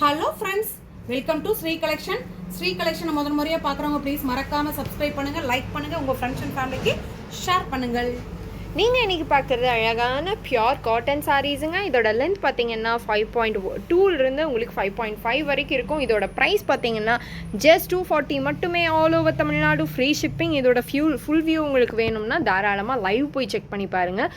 Hello friends, welcome to Sri collection. Sri கலெக்ஷனை முதல் முறையாக பார்க்குறவங்க ப்ளீஸ் மறக்காமல் சப்ஸ்கிரைப் பண்ணுங்கள், லைக் பண்ணுங்கள், உங்கள் ஃப்ரெண்ட்ஸ் அண்ட் ஃபேமிலிக்கு ஷேர் பண்ணுங்கள். நீங்கள் இன்றைக்கி பார்க்குறது அழகான பியோர் காட்டன் சாரீஸுங்க. இதோட லென்த் பார்த்தீங்கன்னா 5.2 உங்களுக்கு 5.5 வரைக்கும் இருக்கும். இதோட ப்ரைஸ் பார்த்தீங்கன்னா ஜஸ்ட் 240 மட்டுமே. All over Tamil Nadu free shipping. இதோட ஃபுல் வியூ உங்களுக்கு வேணும்னா தாராளமாக லைவ் போய் செக் பண்ணி பாருங்கள்.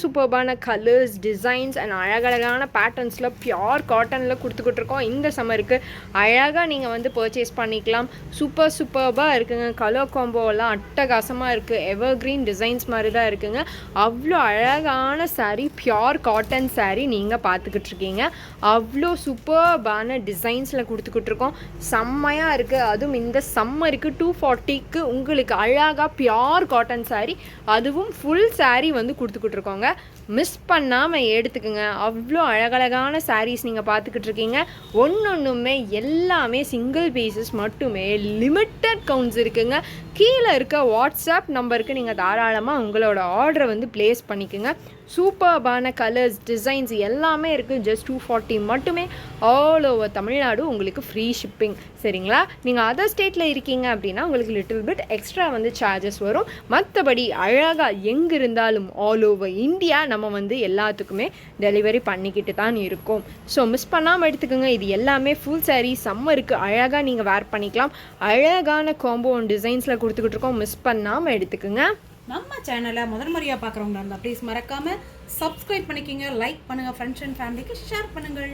சூப்பர்பான கலர்ஸ், டிசைன்ஸ் அண்ட் அழகழகான பேட்டர்ன்ஸில் பியோர் காட்டனில் கொடுத்துக்கிட்டு இருக்கோம். இந்த சம்மருக்கு அழகாக நீங்கள் வந்து பர்ச்சேஸ் பண்ணிக்கலாம். சூப்பர்பாக இருக்குங்க. கலர் காம்போவெல்லாம் அட்டகாசமாக இருக்குது. எவர் கிரீன் டிசைன்ஸ் மாதிரி தான் இருக்குங்க. அவ்வளோ அழகான சாரீ, பியோர் காட்டன் சாரீ நீங்கள் பார்த்துக்கிட்டு இருக்கீங்க. அவ்வளோ சூப்பர்பான டிசைன்ஸில் கொடுத்துக்கிட்டு இருக்கோம். செம்மையாக இருக்குது. அதுவும் இந்த சம்மருக்கு 240க்கு உங்களுக்கு அழகாக பியோர் காட்டன் சாரீ, அதுவும் ஃபுல் சாரீ வந்து கொடுத்துக்கிட்டு இருக்கோங்க. மிஸ் பண்ணாமல் எடுத்துக்குங்க. அவ்வளோ அழகழகான சாரீஸ் நீங்கள் பார்த்துக்கிட்டு இருக்கீங்க. ஒன்றுமே எல்லாமே சிங்கிள் பீசஸ் மட்டுமே. லிமிட்டட் கவுண்ட்ஸ் இருக்குங்க. கீழே இருக்க வாட்ஸ்அப் நம்பருக்கு நீங்கள் தாராளமாக உங்களோட ஆர்டரை வந்து ப்ளேஸ் பண்ணிக்கோங்க. சூப்பர்பான கலர்ஸ், டிசைன்ஸ் எல்லாமே இருக்குது. ஜஸ்ட் 240 மட்டுமே. ஆல் ஓவர் தமிழ்நாடு உங்களுக்கு ஃப்ரீ ஷிப்பிங். சரிங்களா? நீங்கள் அதர் ஸ்டேட்டில் இருக்கீங்க அப்படின்னா உங்களுக்கு லிட்டில் பிட் எக்ஸ்ட்ரா வந்து சார்ஜஸ் வரும். மற்றபடி அழகாக எங்கே இருந்தாலும் ஆல் ஓவர் இந்தியா நம்ம வந்து எல்லாத்துக்குமே டெலிவரி பண்ணிக்கிட்டு தான் இருக்கோம். ஸோ மிஸ் பண்ணாமல் எடுத்துக்கோங்க. இது எல்லாமே ஃபுல் சாரீ. சம்மருக்கு அழகாக நீங்கள் வேர் பண்ணிக்கலாம். அழகான காம்போ அண்ட் டிசைன்ஸில் கொடுத்துக்கிட்டு இருக்கோம். மிஸ் பண்ணாமல் எடுத்துக்கோங்க. நம்ம சேனலை முதல் முறையாக பார்க்குறவங்க இருந்தால் ப்ளீஸ் மறக்காமல் சப்ஸ்கிரைப் பண்ணிக்கிங்க, லைக் பண்ணுங்கள், ஃப்ரெண்ட்ஸ் அண்ட் ஃபேமிலிக்கு ஷேர் பண்ணுங்கள்.